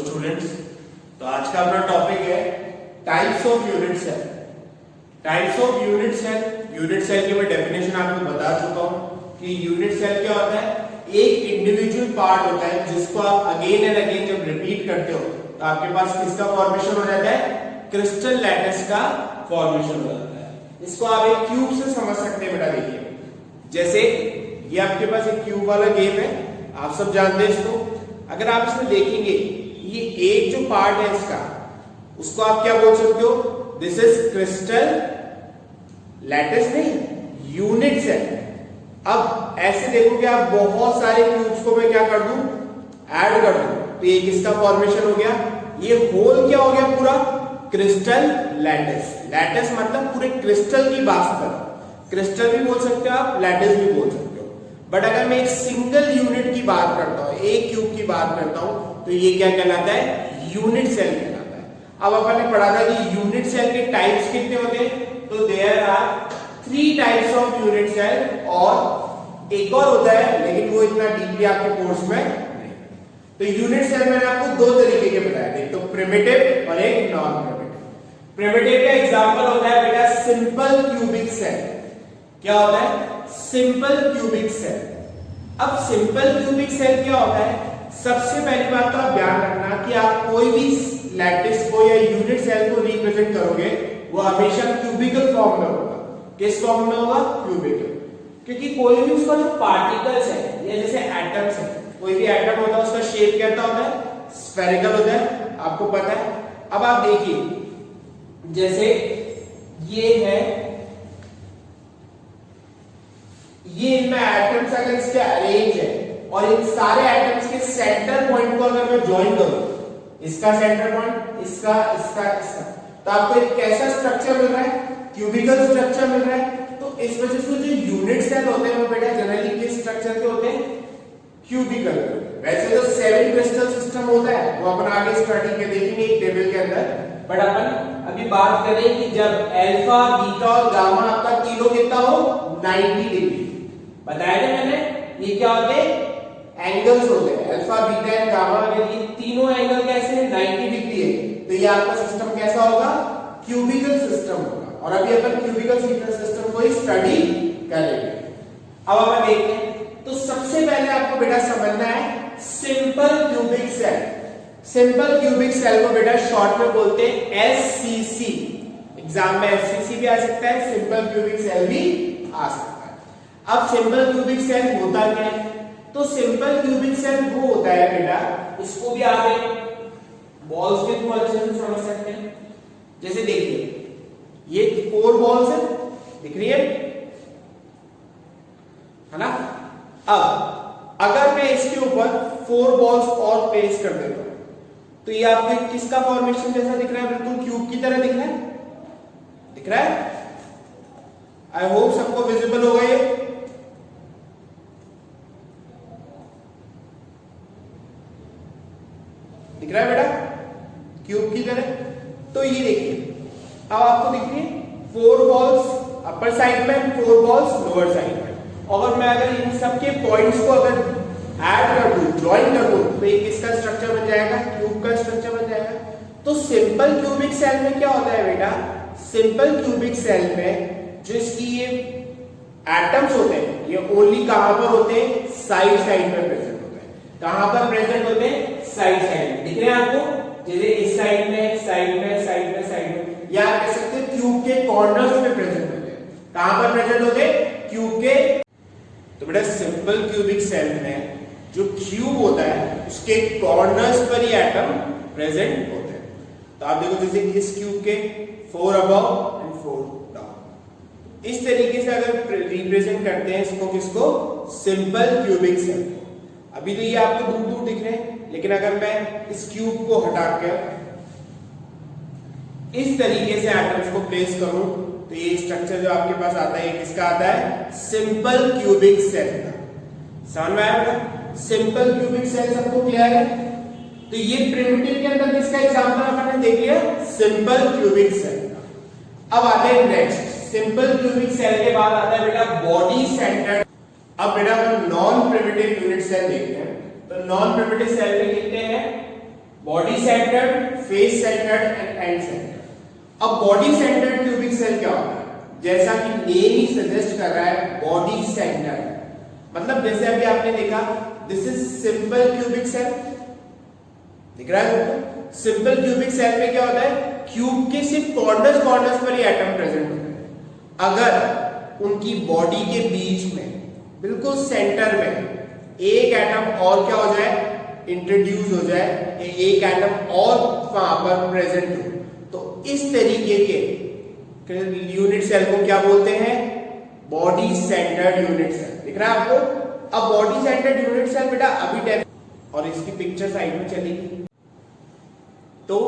Students, तो आज का अपना टॉपिक है types of unit cell. Types of unit cell. Unit cell की मैं डेफिनेशन आपको बता चुका हूं कि यूनिट सेल क्या होता है, एक इंडिविजुअल पार्ट होता है जिसको आप अगेन एंड अगेन जब रिपीट करते हो तो आपके पास किसका फॉर्मेशन हो जाता है, क्रिस्टल लैटिस का फॉर्मेशन हो जाता है। इसको आप एक क्यूब से समझ सकते हैं बेटा। देखिए जैसे ये आपके पास एक क्यूब वाला गेम है, आप सब जानते हैं इसको। अगर आप इसमें देखेंगे ये एक जो पार्ट है इसका, उसको आप क्या बोल सकते हो, दिस इज क्रिस्टल लैटिस, नहीं यूनिट सेल। अब ऐसे देखोगे आप बहुत सारे क्यूब्स को मैं क्या कर दूं, ऐड कर दूं, तो ये किसका फॉर्मेशन हो गया, ये होल क्या हो गया पूरा, क्रिस्टल लैटिस। लैटिस मतलब पूरे क्रिस्टल की बात कर, क्रिस्टल भी बोल सकते हो आप, लैटिस भी बोल सकते हो। बट अगर मैं एक सिंगल यूनिट की बात करता हूं, एक क्यूब की बात करता हूं, तो ये क्या कहलाता है, यूनिट सेल कहलाता है। अब अपन ने पढ़ा था कि यूनिट सेल के टाइप्स कितने होते हैं, तो there are 3 types of unit cell, और एक और होता है लेकिन वो इतना डीपली आपके कोर्स में नहीं। तो यूनिट सेल मैंने आपको 2 तरीके के बताए थे, एक तो प्रिमिटिव और एक नॉन प्रिमिटिव। प्रिमिटिव का एग्जांपल होता है बेटा सिंपल क्यूबिक सेल। क्या होता है, सिंपल क्यूबिक सेल। अब सिंपल क्यूबिक सेल क्या होता है, सबसे पहली बात तो आप ध्यान रखना कि आप कोई भी लैटिस को या यूनिट सेल को रिप्रेजेंट करोगे वो हमेशा क्यूबिकल फॉर्म में होगा। किस फॉर्म में होगा, क्यूबिकल। क्योंकि कोई भी उसका जो पार्टिकल्स है या जैसे एटम्स है, कोई भी एटम होता है उसका शेप कैसा होता है, स्फेरिकल होता है, आपको पता है। अब आप देखिए जैसे ये है, ये इनमें एटम्स अगर इसके अरेंज है और इन सारे एटम्स के सेंटर पॉइंट को अगर मैं ज्वाइन करूं, इसका सेंटर पॉइंट, इसका, तो आपको एक कैसा स्ट्रक्चर मिल रहा है, क्यूबिकल स्ट्रक्चर मिल रहा है। तो इस वजह से जो यूनिट सेल होते हैं वो बेटा जनरली किस स्ट्रक्चर के होते हैं, क्यूबिकल। वैसे तो 7 क्रिस्टल सिस्टम होता है, वो अपन आगे स्टडी के देखेंगे एक टेबल के अंदर। बट अपन अभी बात करें कि जब अल्फा, बीटा और गामा आपका तीनों कितना हो, 90 डिग्री। बताया ना मैंने, ये क्या होते हैं, एंगल्स होते हैं। अल्फा, बीटा एंड गामा, अगर ये तीनों एंगल कैसे हैं, 90 डिग्री है, तो ये आपका सिस्टम कैसा होगा, क्यूबिकल सिस्टम होगा। और अभी अपन क्यूबिकल सिस्टम को ही स्टडी करेंगे। अब अपन देखते हैं, तो सबसे पहले आपको बेटा समझना है simple cubic cell. Simple cubic cell को बेटा शॉर्ट में बोलते हैं एससीसी। एग्जाम में एससीसी भी आ सकता है, सिंपल क्यूबिक सेल भी आ सकता है। अब सिंपल क्यूबिक सेल होता क्या है, तो सिंपल क्यूबिक सेल वो होता है बेटा, इसको भी आप बॉल्स के थ्रू अच्छे से समझ सकते हैं। जैसे देखिए ये 4 बॉल्स है, दिख रही है ना। अब अगर मैं इसके ऊपर 4 बॉल्स और प्लेस कर देता हूं, तो ये आपको किसका फॉर्मेशन जैसा दिख रहा है, बिल्कुल क्यूब की तरह दिख रहा है, दिख रहा है। आई होप सबको विजिबल होगा ये। दिख रहा है बेटा, क्यूब की तरह। तो ये देखिए अब आपको दिख रही है 4 बॉल्स अपर साइड में, 4 बॉल्स लोअर साइड में। और मैं अगर इन सबके पॉइंट्स को अगर ऐड कर दूं, ज्वाइन कर दूं, तो ये किसका स्ट्रक्चर बन जाएगा, क्यूब का स्ट्रक्चर बन जाएगा। तो सिंपल क्यूबिक सेल में क्या होता है बेटा, सिंपल क्यूबिक सेल में जो इसकी ये एटम्स होते हैं, ये ओनली कहां पर होते हैं, साइड साइड में प्रेजेंट होते हैं। कहां पर प्रेजेंट होते हैं, साइड साइड। दिख रहे हैं आपको, जैसे इस साइड में, साइड में, साइड में, साइड में, या कह सकते हैं क्यूब के कॉर्नर्स में प्रेजेंट होते हैं। कहां पर प्रेजेंट होते हैं, क्यूब के। तो बेटा सिंपल क्यूबिक सेल में जो क्यूब होता है उसके कॉर्नर्स पर ही एटम प्रेजेंट होते हैं। तो आप देखो जैसे इस क्यूब के 4 अबव एंड 4 डाउन, इस तरीके से अगर रिप्रेजेंट करते हैं इसको, किसको, सिंपल क्यूबिक सेल। अभी तो ये आपको दूर दूर दिख रहे हैं, लेकिन अगर मैं इस क्यूब को हटाकर इस तरीके से एटम्स को प्लेस करूं, तो ये स्ट्रक्चर जो आपके पास आता है, ये किसका आता है, सिंपल क्यूबिक सेल का। समझ में आया, सिंपल क्यूबिक सेल सबको क्लियर है। तो ये प्रिमिटिव के अंदर किसका एग्जांपल आपने देख लिया, सिंपल क्यूबिक सेल का। अब आते हैं नेक्स्ट, सिंपल क्यूबिक सेल के बाद आता है बेटा बॉडी सेंटर्ड। अब बेटा हम नॉन प्रिमिटिव यूनिट सेल देखते हैं। तो नॉन प्रिमिटिव सेल में कितने हैं, body centred, face centred and and centred. अब बॉडी सेंटर्ड क्यूबिक सेल क्या होता है? जैसा कि नेम ही सजेस्ट कर रहा है, बॉडी सेंटर्ड, मतलब जैसे अभी आपने देखा this is simple cubic cell, दिख रहा है आपको? सिंपल क्यूबिक सेल में क्या होता है, क्यूब के सिर्फ कॉर्नर्स पर ही एटम प्रेजेंट होते हैं। अगर उनकी बॉडी के बीच में बिल्कुल सेंटर में एक एटम और क्या हो जाए, इंट्रोड्यूस हो जाए, एक एटम और वहां पर प्रेजेंट हो, तो इस तरीके के यूनिट सेल को क्या बोलते हैं, बॉडी सेंटर्ड यूनिट सेल। दिख रहा है आपको? अब बॉडी सेंटर्ड यूनिट सेल बेटा अभी और इसकी पिक्चर साइड में चलेगी, तो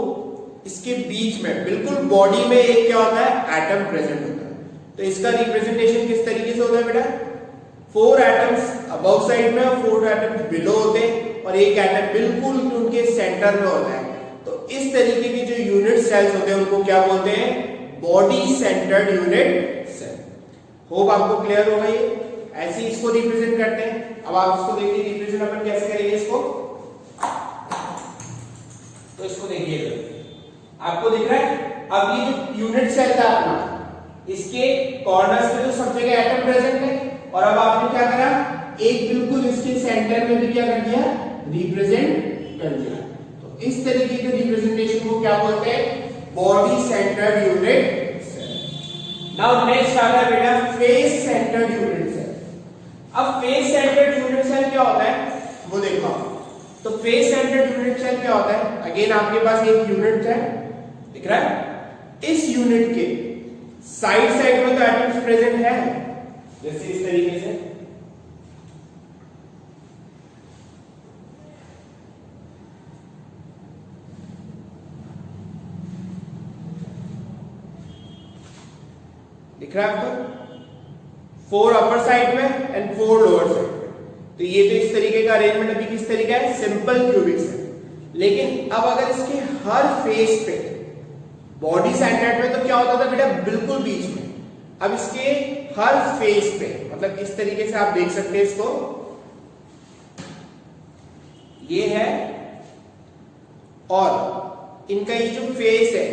इसके बीच में बिल्कुल बॉडी में एक क्या होता है, एटम प्रेजेंट होता है। तो इसका रिप्रेजेंटेशन किस तरीके से होता है बेटा, 4 एटम्स अबव साइड में और 4 एटम्स बिलो होते हैं और एक एटम बिल्कुल उनके सेंटर में होता है। तो इस तरीके के जो यूनिट सेल्स होते हैं उनको क्या बोलते हैं, body centred unit cell. Hope आपको क्लियर हो गई? ऐसे ही इसको रिप्रेजेंट करते हैं। अब आप इसको देखिए, रिप्रेजेंट अपन कैसे करेंगे इसको, तो इसको देखिएगा, आपको दिख रहा है अब ये जो यूनिट सेल था अपना, इसके कॉर्नर्स पे तो सब जगह एटम प्रेजेंट है, और अब आपने क्या करा, एक बिल्कुल इसके सेंटर में भी क्या कर दिया, रिप्रेजेंट कर दिया। तो इस तरीके के रिप्रेजेंटेशन को क्या बोलते हैं, body centred unit cell. Now next आ गया बेटा फेस सेंटर्ड यूनिट सेल। अब फेस सेंटर्ड यूनिट सेल क्या होता है वो देखो। तो फेस सेंटर्ड यूनिट सेल क्या होता है, अगेन आपके पास एक यूनिट है, दिख रहा है, इस यूनिट के साइड में तो एटम्स प्रेजेंट है, जैसे इस तरीके से, दिख रहा है आपको, 4 अपर साइड में एंड 4 लोअर साइड में। तो ये तो इस तरीके का अरेंजमेंट अभी किस तरीके है, सिंपल क्यूबिक सेल। लेकिन अब अगर इसके हर फेस पे, बॉडी सेंटर्ड में तो क्या होता था बेटा, बिल्कुल बीच में, अब इसके हर फेस पे, मतलब इस तरीके से आप देख सकते हैं इसको, ये है, और इनका ये जो फेस है,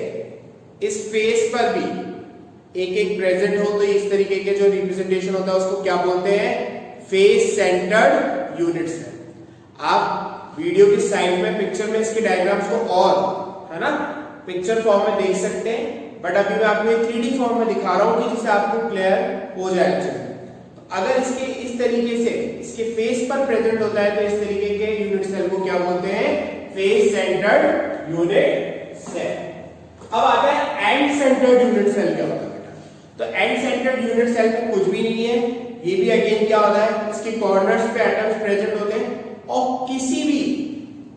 इस फेस पर भी एक एक प्रेजेंट हो, तो इस तरीके के जो रिप्रेजेंटेशन होता है उसको क्या बोलते हैं, फेस सेंटर्ड यूनिट सेल। आप वीडियो की साइड में पिक्चर में इसके डायग्राम्स को और है ना पिक्चर फॉर्म में देख सकते हैं, बट अभी मैं आपको 3D फॉर्म में दिखा रहा हूं कि जिससे आपको क्लियर हो जाए। तो अगर इसके इस तरीके से इसके फेस पर प्रेजेंट होता है, तो इस तरीके के यूनिट सेल को क्या बोलते हैं, फेस सेंटर्ड यूनिट सेल। अब आता है एंड सेंटर्ड यूनिट सेल क्या होता है। तो एंड सेंटर्ड यूनिट सेल में कुछ भी नहीं है, ये भी अगेन क्या होता है, इसके कॉर्नर्स पे एटम्स प्रेजेंट होते हैं, और किसी भी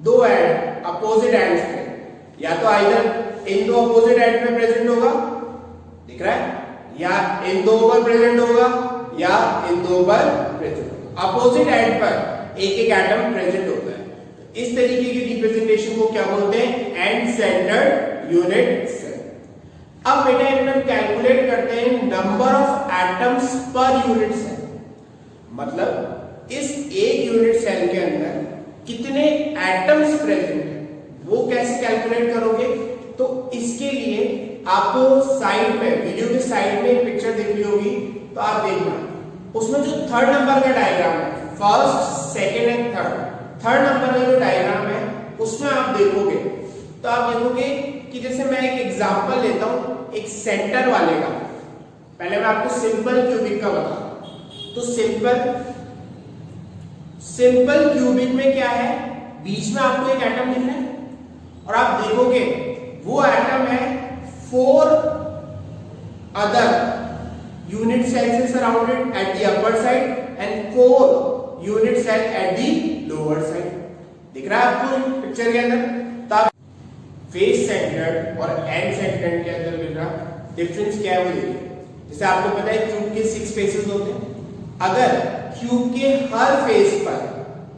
दो एंड अपोजिट एंड्स पे, या तो आइदर इन दो अपोजिट एंड पे प्रेजेंट होगा, दिख रहा है, या इन दो पर प्रेजेंट होगा, या इन दो पर प्रेजेंट होगा। अपोजिट एंड पर एक एक एटम प्रेजेंट होता है। इस तरीके की रिप्रेजेंटेशन को क्या बोलते हैं, एंड सेंटर्ड यूनिट सेल। अब बेटा हम कैलकुलेट करते हैं number of atoms per unit cell, मतलब इस एक यूनिट सेल के अंदर कितने एटम्स प्रेजेंट है, वो कैसे कैलकुलेट करोगे। तो इसके लिए आपको साइड में, वीडियो के साइड में एक पिक्चर दिख रही होगी, तो आप देखना, उसमें जो 3rd नंबर का डायग्राम है, 1st, 2nd and 3rd number का जो डायग्राम है, उसमें आप देखोगे, तो आप देखोगे कि जैसे मैं एक एग्जांपल लेता हूं एक सेंटर वाले का, पहले मैं आपको सिंपल क्यूबिक का बताता हूं। तो सिंपल क्यूबिक में क्या है, बीच में आपको एक एटम दिख रहा है, और आप देखोगे वो एटम है 4 अदर यूनिट सेल से surrounded at the upper side and 4 unit cell at the lower side. दिख रहा है आपको पिक्चर के अंदर। फेस सेंटर्ड और एंड सेंटर्ड के अंदर मिल रहा डिफरेंस क्या है वो देखिए। जैसे आपको पता है क्यूब के 6 फेसेस होते हैं, अगर क्यूब के हर फेस पर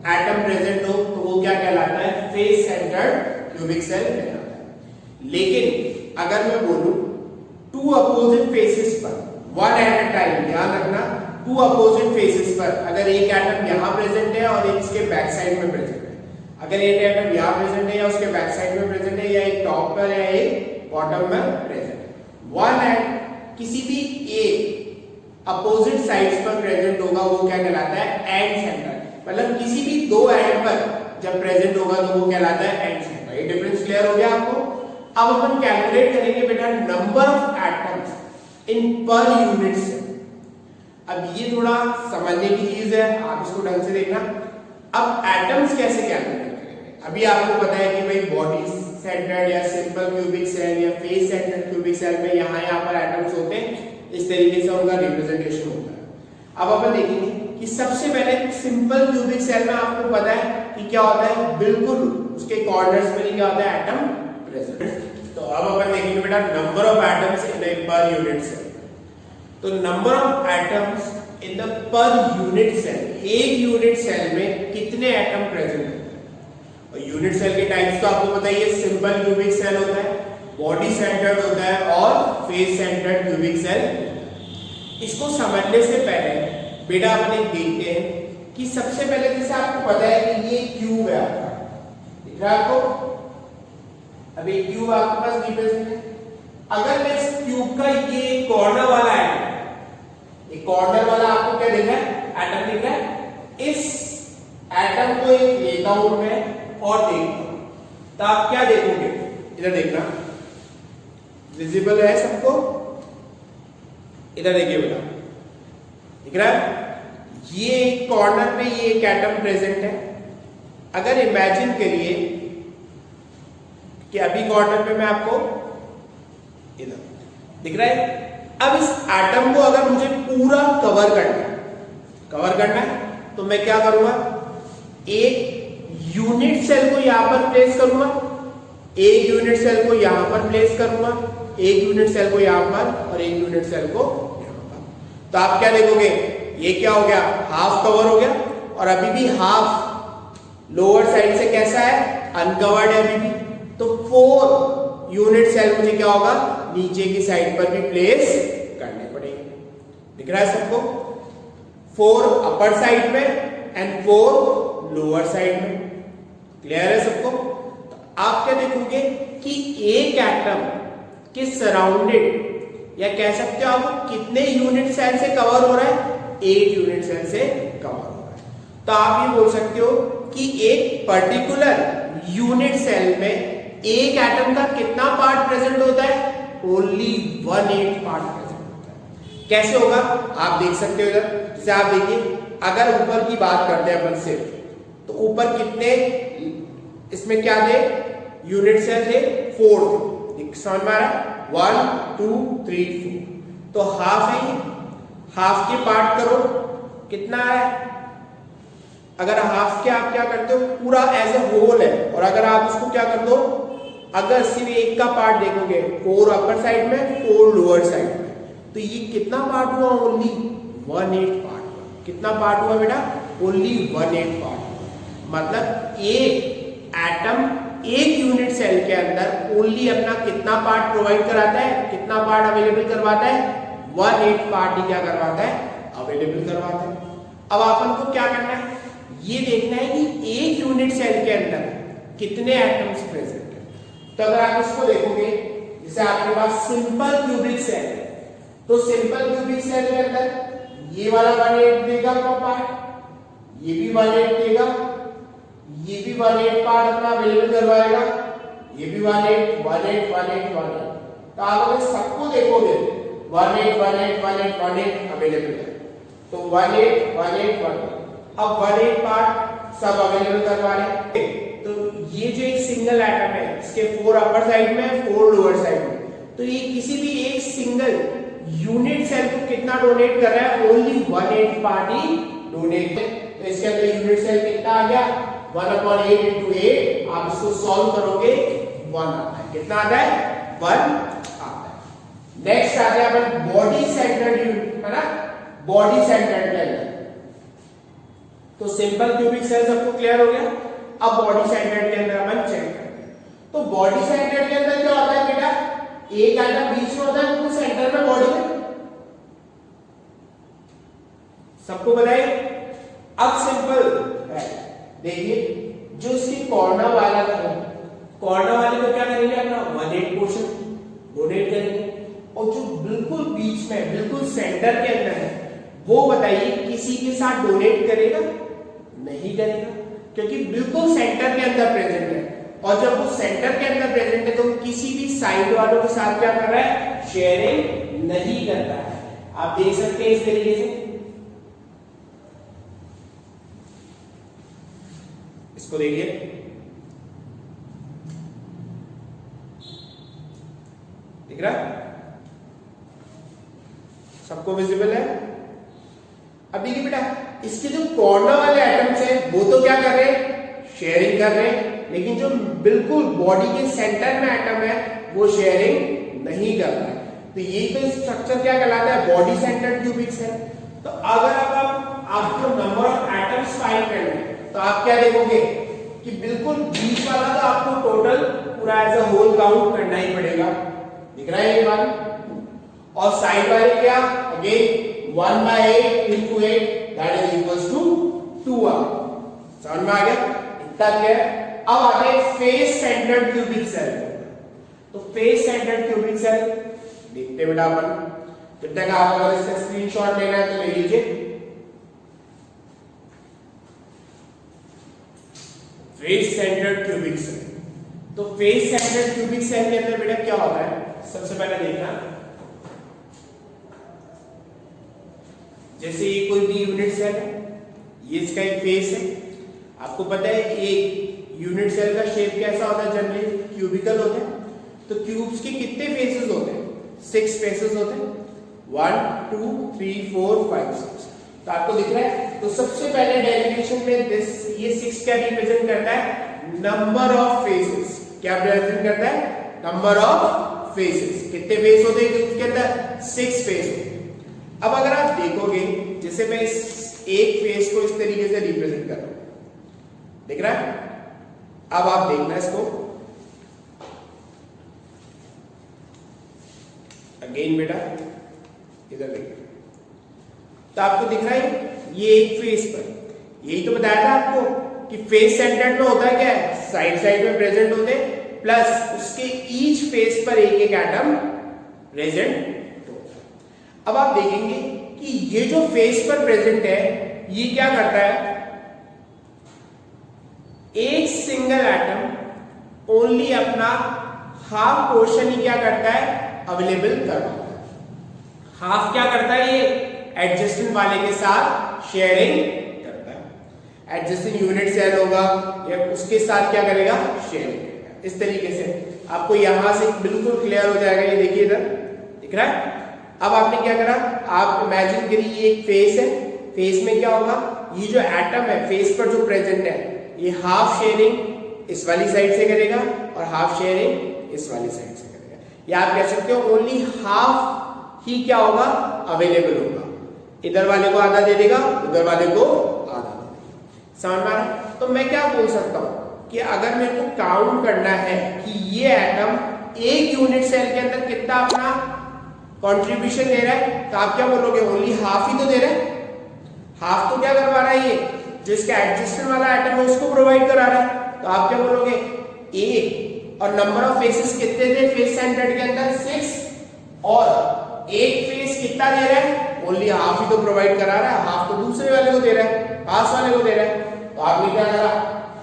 एटम प्रेजेंट हो तो वो क्या कहलाता है, फेस सेंटर्ड क्यूबिक सेल कहलाता है। लेकिन अगर मैं बोलूं 2 अपोजिट फेसेस पर वन एट अ टाइम, ध्यान रखना 2 अपोजिट फेसेस पर अगर एक एटम यहां प्रेजेंट है और एक इसके बैक साइड में प्रेजेंट है, अगर एक एटम यहां प्रेजेंट है या उसके बैक साइड पर या एक बॉटम में प्रेजेंट। वन एंड किसी भी एक अपोजिट साइड्स पर प्रेजेंट होगा वो क्या कहलाता है एंड सेंटर। मतलब किसी भी दो एंड पर जब प्रेजेंट होगा तो वो कहलाता है एंड सेंटर। ये डिफरेंस क्लियर हो गया आपको। अब अपन कैलकुलेट करेंगे बेटा नंबर ऑफ एटम्स इन पर यूनिट सेल। अब ये थोड़ा समझने की चीज है, आप इसको ढंग से देखना। अब एटम्स कैसे कैलकुलेट करेंगे? अभी आपको पता है कि भाई बॉडी सेंटर्ड या सिंपल क्यूबिक सेल या फेस सेंटर्ड क्यूबिक सेल में यहाँ पर एटम्स होते हैं, इस तरीके से उनका रिप्रेजेंटेशन होता है। अब अपन देखेंगे कि सबसे पहले सिंपल क्यूबिक सेल में आपको पता है कि क्या होता है, बिल्कुल उसके कॉर्नर्स पर ही क्या होता है, एटम प्रेजेंट। तो अब अपन देखेंगे बेटा number of atoms in a per unit cell. तो number of atoms in the per unit cell, एक यूनिट सेल में कितने एटम प्रेजेंट होते हैं। और यूनिट सेल के टाइप्स तो आपको पता ही है, सिंपल क्यूबिक सेल होता है, बॉडी सेंटर्ड होता है और फेस सेंटर्ड क्यूबिक सेल। इसको समझने से पहले बेटा अपन एक देखते हैं कि सबसे पहले जैसे आपको पता है कि ये क्यूब है आपका, दिख रहा है आपको। अब ये क्यूब आपके पास रिप्रेजेंट है। अगर मैं इस क्यूब का ये कॉर्नर वाला एटम, ये कॉर्नर वाला आपको क्या दिख रहा है, एटम दिख रहा है। इस एटम को एक लेता हूं मैं और देखता हूं, तो आप क्या देखोगे, इधर देखना, विजिबल है सबको, इधर देखिए बेटा, दिख रहा है। ये कॉर्नर पे ये एक एटम प्रेजेंट है। अगर इमेजिन करिए कि अभी कॉर्नर पे मैं आपको इधर दिख रहा है। अब इस एटम को अगर मुझे पूरा कवर करना है तो मैं क्या करूंगा, एक यूनिट सेल को यहां पर प्लेस करूंगा, एक यूनिट सेल को यहां पर प्लेस करूंगा, एक यूनिट सेल को यहां पर और एक यूनिट सेल को यहां पर। तो आप क्या देखोगे, ये क्या हो गया, हाफ कवर हो गया। और अभी भी हाफ लोअर साइड से कैसा है, अनकवर्ड है अभी भी। तो 4 यूनिट सेल मुझे क्या होगा, नीचे की साइड पर भी प्लेस करने पड़ेंगे। दिख रहा है सबको, 4 अपर साइड में एंड 4 लोअर साइड में। क्लियर है सबको। तो आप क्या देखोगे कि एक एटम के सराउंडेड या कह सकते हो आप कितने यूनिट सेल से कवर हो रहा है, 8 यूनिट सेल से कवर हो रहा है। तो आप ये बोल सकते हो कि एक पर्टिकुलर यूनिट सेल में एक एटम का कितना पार्ट प्रेजेंट होता है, ओनली 1/8 पार्ट प्रेजेंट होता है। कैसे होगा आप देख सकते हो इधर, जैसे आप देखिए, अगर ऊपर की बात करते हैं अपन सिर्फ, तो ऊपर कितने इसमें क्या थे, यूनिट सेल थे 4 थे, समझ में आ रहा है, 1 2 3 4। तो हाफ है, हाफ के पार्ट करो, कितना है, अगर हाफ के आप क्या करते हो, पूरा एज ए होल है। और अगर आप उसको क्या कर दो, अगर सिर्फ एक का पार्ट देखोगे, 4 अपर साइड में 4 लोअर साइड में, तो ये कितना पार्ट हुआ, ओनली 1/8 पार्ट हुआ। कितना पार्ट हुआ बेटा, ओनली 1/8 पार्ट हुआ। मतलब एक एटम एक यूनिट सेल के अंदर ओनली अपना कितना पार्ट प्रोवाइड कराता है, कितना पार्ट अवेलेबल करवाता है, 1/8 पार्ट ही क्या करवाता है, अवेलेबल करवाता है। अब अपन को क्या करना है, ये देखना है कि एक यूनिट सेल के अंदर कितने एटम्स प्रेजेंट है। तो अगर आप इसको देखोगे, जैसे आपके पास सिंपल क्यूबिक सेल है, तो सिंपल क्यूबिक सेल के अंदर ये वाला 1/8 देगा अपना पार्ट, ये भी 1/8 देगा, ये भी 1/8 पार्ट अपना अवेलेबल करवाएगा, ये भी 1/8 1/8 1/8 1/8। तो आप अगर सबको देखोगे 1/8 1/8 1/8 1/8 अवेलेबल है, तो 1/8 1/8 1/8। अब 1/8 पार्ट सब अवेलेबल करवा रहे हैं। तो ये जो एक सिंगल एटम है, इसके 4 अपर साइड में 4 लोअर साइड में, तो ये किसी भी एक सिंगल यूनिट सेल को कितना डोनेट कर रहा है, ओनली 1/8 पार्ट ही डोनेट। तो इसके अंदर यूनिट सेल कितना आ गया, 1/8 into 8। आप इसको सॉल्व करोगे 1 आता है। कितना आता है, 1 आता है। नेक्स्ट आते हैं अपन बॉडी सेंटर्ड यूनिट, है ना, बॉडी सेंटर्ड के अंदर। तो सिंपल क्यूबिक सेल सबको क्लियर हो गया। अब बॉडी सेंटर्ड के अंदर अपन चेक करते हैं। तो बॉडी सेंटर्ड के अंदर क्या होता है बेटा, एक एटम बीच में होता है, बिल्कुल सेंटर में बॉडी में, सबको बताइए। अब सिंपल है, देखिए जो इसकी कॉर्नर वाले को क्या करेंगे, अपना 1/8 पोर्शन डोनेट करेंगे। और जो बिल्कुल बीच में बिल्कुल सेंटर के अंदर है वो बताइए किसी के साथ डोनेट करेगा, नहीं करेगा, क्योंकि बिल्कुल सेंटर के अंदर प्रेजेंट है। और जब वो सेंटर के अंदर प्रेजेंट है तो किसी भी साइड वालों के साथ क्या कर रहा है, शेयरिंग नहीं कर रहा है। आप देख सकते हैं इस तरीके से, इसको देखिए, दिख रहा है, सबको विजिबल है। अब देखिए बेटा, इसके जो कॉर्नर वाले एटम्स हैं वो तो क्या कर रहे हैं, शेयरिंग कर रहे हैं, लेकिन जो बिल्कुल बॉडी के सेंटर में एटम है वो शेयरिंग नहीं कर रहा है। तो ये तो स्ट्रक्चर क्या कहलाता है, बॉडी सेंटर्ड क्यूबिक सेल। तो अगर अब आपको नंबर ऑफ एटम्स फाइंड करने हैं तो आप क्या देखोगे कि बिल्कुल बीच वाला तो आपको टोटल पूरा एज अ होल काउंट करना ही पड़ेगा, दिख रहा है ये बात। और साइड वाले क्या, again 1/8 into 8 that is equals to 2r। समझ में आ गया, इतना क्या है। अब आते हैं फेस सेंटर्ड क्यूबिक सेल। तो फेस सेंटर्ड क्यूबिक सेल देखते बेटा अपन, जब तक आप अगर इसका स्क्रीनशॉट लेना है तो ले लीजिए। फेस सेंटर्ड क्यूबिक सेल, तो फेस सेंटर्ड क्यूबिक सेल के अंदर बेटा क्या होता है, सबसे पहले देखना, जैसे ये कोई भी यूनिट सेल है, ये इसका एक फेस है। आपको पता है एक यूनिट सेल का शेप कैसा होता है, जनरली क्यूबिकल होता है। तो क्यूब्स के कितने फेसेस होते हैं, 6 फेसेस होते हैं, 1 2 3 4 5 6। तो आपको दिख रहा है। तो सबसे पहले डेरिवेशन में ये 6 क्या रिप्रेजेंट करता है, नंबर ऑफ फेसेस। क्या रिप्रेजेंट करता है, नंबर ऑफ फेसेस। कितने फेस होते हैं उसके अंदर, 6 फेस होते हैं। अब अगर आप देखोगे, जैसे मैं इस एक फेस को इस तरीके से रिप्रेजेंट कर रहा हूं, दिख रहा है। अब आप देखना इसको, अगेन बेटा इधर देखिए, तो आपको दिख रहा है ये एक फेस पर, यही तो बताया था आपको कि फेस सेंटर्ड में होता है क्या है, साइड साइड में प्रेजेंट होते हैं, प्लस उसके ईच फेस पर एक एक एटम प्रेजेंट। अब आप देखेंगे कि ये जो फेस पर प्रेजेंट है ये क्या करता है, एक सिंगल एटम ओनली अपना हाफ पोर्शन ही क्या करता है, अवेलेबल करता है। हाफ क्या करता है, ये एडजेसेंट वाले के साथ शेयरिंग करता है। एडजेसेंट यूनिट सेल होगा या उसके साथ क्या करेगा, शेयरिंग करेगा। इस तरीके से आपको यहां से बिल्कुल क्लियर हो जाएगा। ये देखिए इधर दिख रहा है। अब आपने क्या करा, आप इमेजिन करिए ये एक फेस है, फेस में क्या होगा, ये जो एटम है फेस पर जो प्रेजेंट है ये हाफ शेयरिंग इस वाली साइड से करेगा और हाफ शेयरिंग इस वाली साइड से करेगा। या आप कह सकते हो ओनली हाफ ही क्या होगा, अवेलेबल होगा। इधर वाले को आधा दे देगा, उधर वाले को आधा दे देगा। समझ में आ रहा है। तो मैं क्या बोल सकता हूं कि अगर मेरे को काउंट करना है कि ये एटम एक यूनिट सेल के अंदर कितना अपना कंट्रीब्यूशन दे रहा है, तो आप क्या बोलोगे, ओनली हाफ ही तो दे रहा है। हाफ तो क्या करवा रहा है, ये जो इसका एडजेसेंट वाला एटम है उसको प्रोवाइड करा रहा है। तो आप क्या बोलोगे, एक, और नंबर ऑफ फेसेस कितने थे फेस सेंटर्ड के अंदर, 6, और एक फेस कितना दे रहा है, ओनली हाफ ही तो प्रोवाइड करा रहा है, हाफ तो दूसरे वाले को दे रहा है, पास वाले को दे रहा है। तो आपने क्या करा,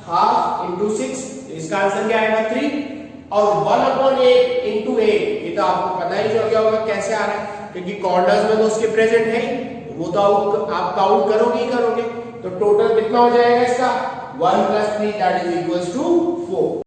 हाफ इंटू 6, इसका आंसर क्या आएगा 3, और 1/8 इंटू 8, ये तो आपको पता ही चल गया होगा कैसे आ रहा है, क्योंकि कॉर्नर्स में तो उसके प्रेजेंट है ही, वो तो आप काउंट करोगे ही करोगे। तो टोटल कितना हो जाएगा इसका, 1 + 3 दैट इज इक्वल्स टू 4।